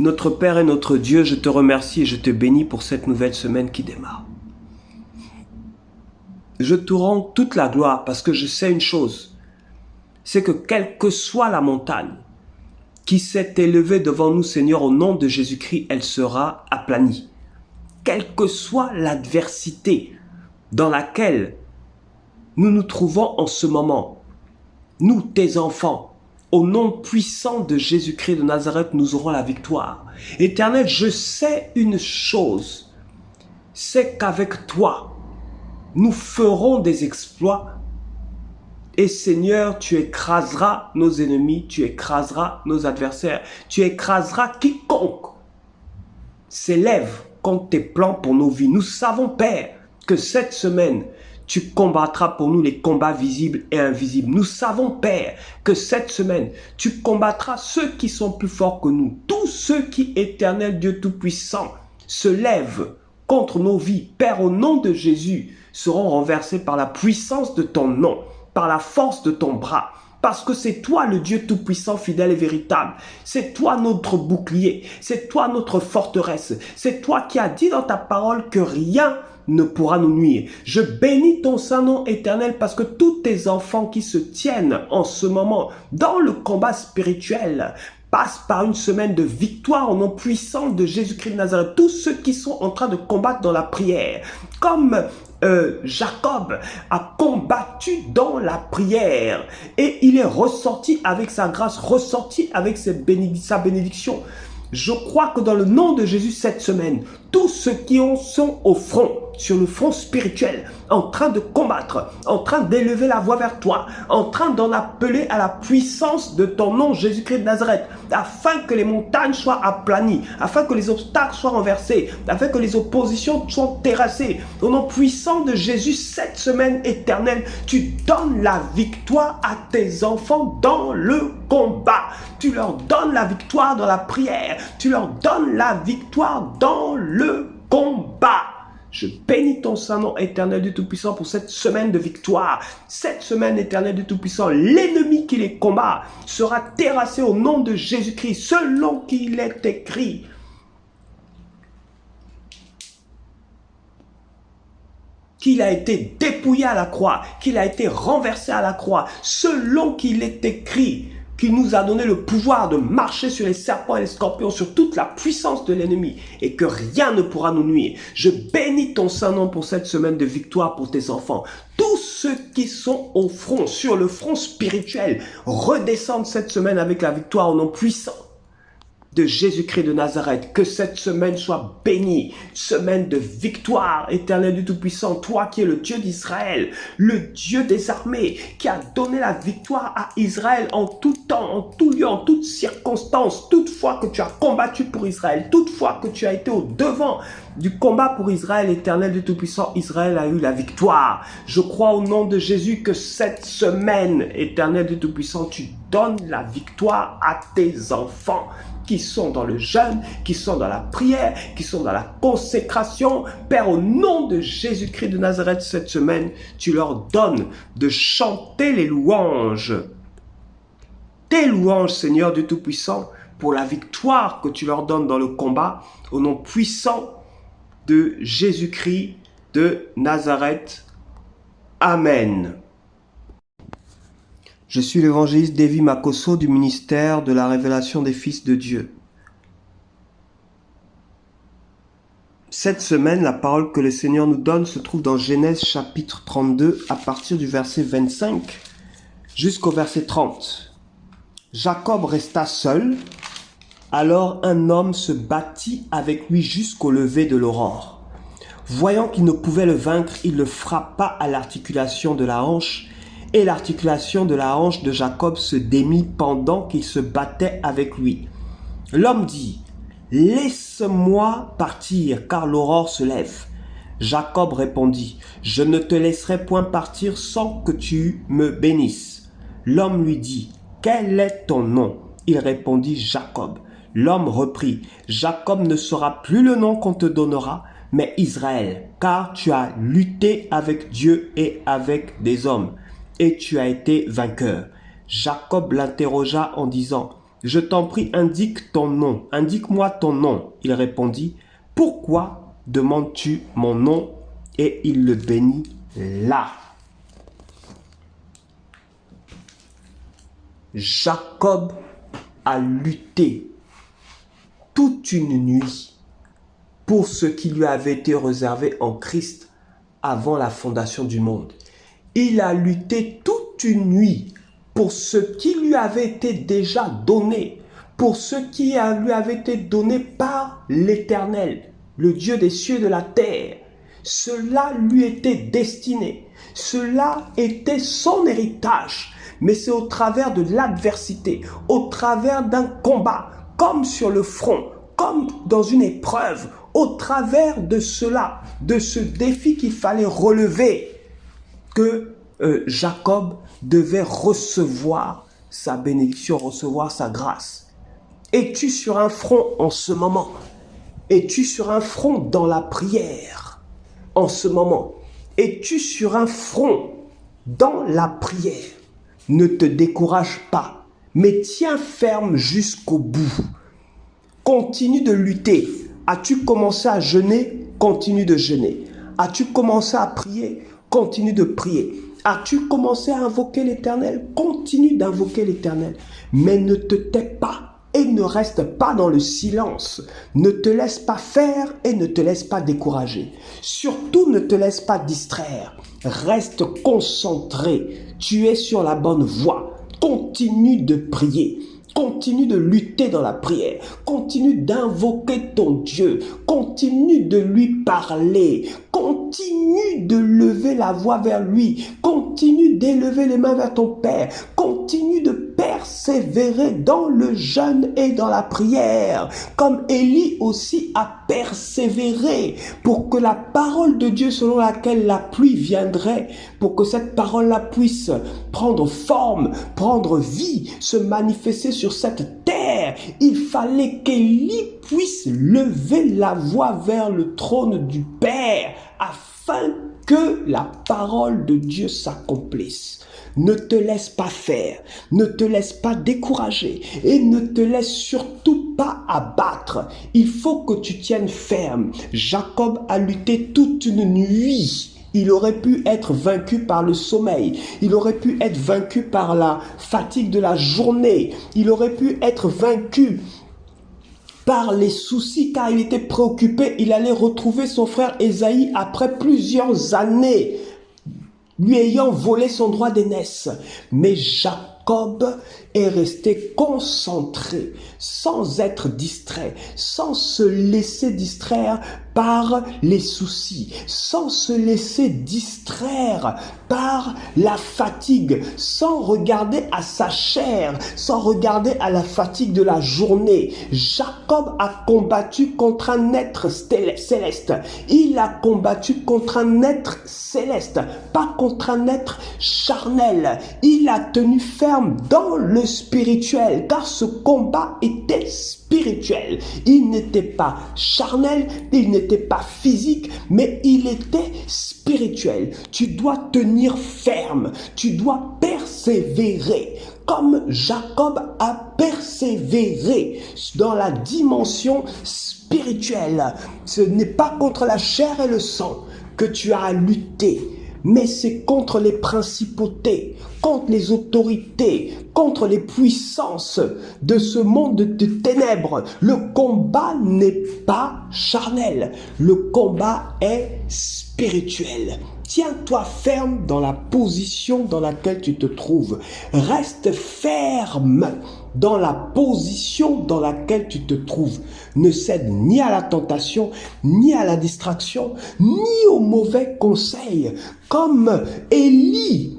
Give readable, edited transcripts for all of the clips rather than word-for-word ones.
Notre Père et notre Dieu, je te remercie et je te bénis pour cette nouvelle semaine qui démarre. Je te rends toute la gloire parce que je sais une chose, c'est que quelle que soit la montagne qui s'est élevée devant nous, Seigneur, au nom de Jésus-Christ, elle sera aplanie. Quelle que soit l'adversité dans laquelle nous nous trouvons en ce moment, nous, tes enfants, au nom puissant de Jésus-Christ de Nazareth, nous aurons la victoire. Éternel, je sais une chose, c'est qu'avec toi, nous ferons des exploits. Et Seigneur, tu écraseras nos ennemis, tu écraseras nos adversaires, tu écraseras quiconque s'élève contre tes plans pour nos vies. Nous savons, Père, que cette semaine, tu combattras pour nous les combats visibles et invisibles. Nous savons, Père, que cette semaine, tu combattras ceux qui sont plus forts que nous. Tous ceux qui, éternel Dieu Tout-Puissant, se lèvent contre nos vies, Père, au nom de Jésus, seront renversés par la puissance de ton nom, par la force de ton bras. Parce que c'est toi le Dieu Tout-Puissant, fidèle et véritable. C'est toi notre bouclier. C'est toi notre forteresse. C'est toi qui as dit dans ta parole que rien ne pourra nous nuire. Je bénis ton Saint-Nom éternel parce que tous tes enfants qui se tiennent en ce moment dans le combat spirituel passent par une semaine de victoire au nom puissant de Jésus-Christ de Nazareth. Tous ceux qui sont en train de combattre dans la prière, comme Jacob a combattu dans la prière et il est ressorti avec sa grâce, ressorti avec sa bénédiction. Je crois que dans le nom de Jésus cette semaine, tous ceux qui sont au front, sur le front spirituel, en train de combattre, en train d'élever la voix vers toi, en train d'en appeler à la puissance de ton nom Jésus-Christ de Nazareth, afin que les montagnes soient aplanies, afin que les obstacles soient renversés, afin que les oppositions soient terrassées. Au nom puissant de Jésus, cette semaine éternelle, tu donnes la victoire à tes enfants dans le combat. Tu leur donnes la victoire dans la prière. Tu leur donnes la victoire dans le combat. Je bénis ton Saint-Nom éternel du Tout-Puissant pour cette semaine de victoire. Cette semaine éternelle du Tout-Puissant, l'ennemi qui les combat sera terrassé au nom de Jésus-Christ, selon qu'il est écrit. Qu'il a été dépouillé à la croix, qu'il a été renversé à la croix, selon qu'il est écrit, qu'il nous a donné le pouvoir de marcher sur les serpents et les scorpions, sur toute la puissance de l'ennemi, et que rien ne pourra nous nuire. Je bénis ton Saint-Nom pour cette semaine de victoire pour tes enfants. Tous ceux qui sont au front, sur le front spirituel, redescendent cette semaine avec la victoire au nom puissant de Jésus-Christ de Nazareth. Que cette semaine soit bénie, semaine de victoire éternelle du Tout-Puissant, toi qui es le Dieu d'Israël, le Dieu des armées, qui a donné la victoire à Israël en tout temps, en tout lieu, en toutes circonstances, toutefois que tu as combattu pour Israël, toutefois que tu as été au devant du combat pour Israël, éternel du Tout-Puissant, Israël a eu la victoire. Je crois au nom de Jésus que cette semaine, éternel du Tout-Puissant, tu donnes la victoire à tes enfants qui sont dans le jeûne, qui sont dans la prière, qui sont dans la consécration. Père, au nom de Jésus-Christ de Nazareth, cette semaine, tu leur donnes de chanter les louanges. Tes louanges, Seigneur du Tout-Puissant, pour la victoire que tu leur donnes dans le combat, au nom puissant de Jésus-Christ de Nazareth. Amen. Je suis l'évangéliste Davy Makosso du ministère de la révélation des fils de Dieu. Cette semaine, la parole que le Seigneur nous donne se trouve dans Genèse chapitre 32 à partir du verset 25 jusqu'au verset 30. Jacob resta seul, alors un homme se battit avec lui jusqu'au lever de l'aurore. Voyant qu'il ne pouvait le vaincre, il le frappa à l'articulation de la hanche, et l'articulation de la hanche de Jacob se démit pendant qu'il se battait avec lui. L'homme dit, « Laisse-moi partir, car l'aurore se lève. » Jacob répondit, « Je ne te laisserai point partir sans que tu me bénisses. » L'homme lui dit, « Quel est ton nom ?» Il répondit, « Jacob. » L'homme reprit, « Jacob ne sera plus le nom qu'on te donnera, mais Israël, car tu as lutté avec Dieu et avec des hommes. Et tu as été vainqueur. » Jacob l'interrogea en disant, je t'en prie, indique ton nom. Indique-moi ton nom. Il répondit, pourquoi demandes-tu mon nom? Et il le bénit là. Jacob a lutté toute une nuit pour ce qui lui avait été réservé en Christ avant la fondation du monde. Il a lutté toute une nuit pour ce qui lui avait été déjà donné, pour ce qui lui avait été donné par l'Éternel, le Dieu des cieux et de la terre. Cela lui était destiné, cela était son héritage, mais c'est au travers de l'adversité, au travers d'un combat, comme sur le front, comme dans une épreuve, au travers de cela, de ce défi qu'il fallait relever, que Jacob devait recevoir sa bénédiction, recevoir sa grâce. Es-tu sur un front en ce moment? Es-tu sur un front dans la prière en ce moment? Es-tu sur un front dans la prière? Ne te décourage pas, mais tiens ferme jusqu'au bout. Continue de lutter. As-tu commencé à jeûner? Continue de jeûner. As-tu commencé à prier? Continue de prier. As-tu commencé à invoquer l'Éternel? Continue d'invoquer l'Éternel. Mais ne te tais pas et ne reste pas dans le silence. Ne te laisse pas faire et ne te laisse pas décourager. Surtout, ne te laisse pas distraire. Reste concentré. Tu es sur la bonne voie. Continue de prier. Continue de lutter dans la prière. Continue d'invoquer ton Dieu. Continue de lui parler. Continue de lever la voix vers lui. Continue d'élever les mains vers ton Père. Continue de persévérer dans le jeûne et dans la prière. Comme Élie aussi a persévéré pour que la parole de Dieu selon laquelle la pluie viendrait, pour que cette parole-là puisse prendre forme, prendre vie, se manifester sur cette terre, il fallait qu'Élie puisse lever la voix vers le trône du Père afin que la parole de Dieu s'accomplisse. Ne te laisse pas faire, ne te laisse pas décourager et ne te laisse surtout pas abattre. Il faut que tu tiennes ferme. Jacob a lutté toute une nuit. Il aurait pu être vaincu par le sommeil. Il aurait pu être vaincu par la fatigue de la journée. Il aurait pu être vaincu par les soucis car il était préoccupé. Il allait retrouver son frère Ésaïe après plusieurs années, lui ayant volé son droit d'aînesse. Mais Jacob est resté concentré, sans être distrait, sans se laisser distraire par les soucis, sans se laisser distraire par la fatigue, sans regarder à sa chair, sans regarder à la fatigue de la journée. Jacob a combattu contre un être céleste. Il a combattu contre un être céleste, pas contre un être charnel. Il a tenu ferme dans le spirituel, car ce combat était spirituel. Il n'était pas charnel, il n'était pas physique, mais il était spirituel. Tu dois tenir ferme, tu dois persévérer, comme Jacob a persévéré dans la dimension spirituelle. Ce n'est pas contre la chair et le sang que tu as à lutter, mais c'est contre les principautés, contre les autorités, contre les puissances de ce monde de ténèbres. Le combat n'est pas charnel, le combat est spirituel. Tiens-toi ferme dans la position dans laquelle tu te trouves. Reste ferme dans la position dans laquelle tu te trouves. Ne cède ni à la tentation, ni à la distraction, ni aux mauvais conseils. Comme Élie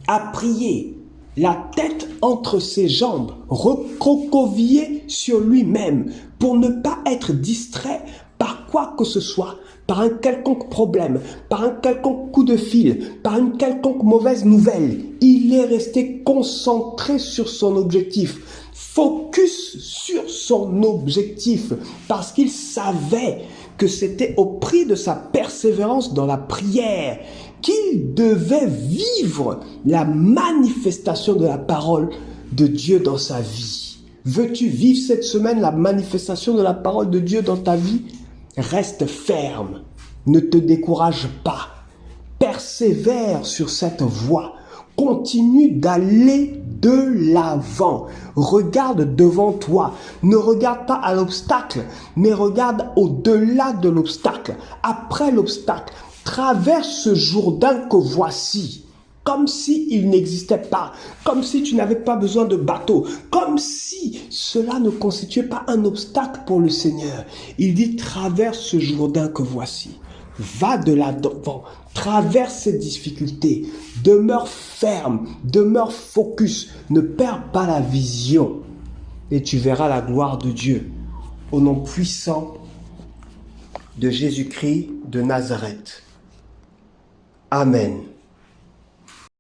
a prié, la tête entre ses jambes, recroquevillé sur lui-même, pour ne pas être distrait par quoi que ce soit, par un quelconque problème, par un quelconque coup de fil, par une quelconque mauvaise nouvelle. Il est resté concentré sur son objectif, focus sur son objectif, parce qu'il savait que c'était au prix de sa persévérance dans la prière qu'il devait vivre la manifestation de la parole de Dieu dans sa vie? Veux-tu vivre cette semaine la manifestation de la parole de Dieu dans ta vie? Reste ferme, ne te décourage pas, persévère sur cette voie, continue d'aller de l'avant, regarde devant toi, ne regarde pas à l'obstacle, mais regarde au-delà de l'obstacle, après l'obstacle, traverse ce Jourdain que voici. Comme s'il n'existait pas, comme si tu n'avais pas besoin de bateau, comme si cela ne constituait pas un obstacle pour le Seigneur. Il dit, traverse ce Jourdain que voici. Va de l'avant, traverse ces difficultés, demeure ferme, demeure focus, ne perds pas la vision et tu verras la gloire de Dieu. Au nom puissant de Jésus-Christ de Nazareth. Amen.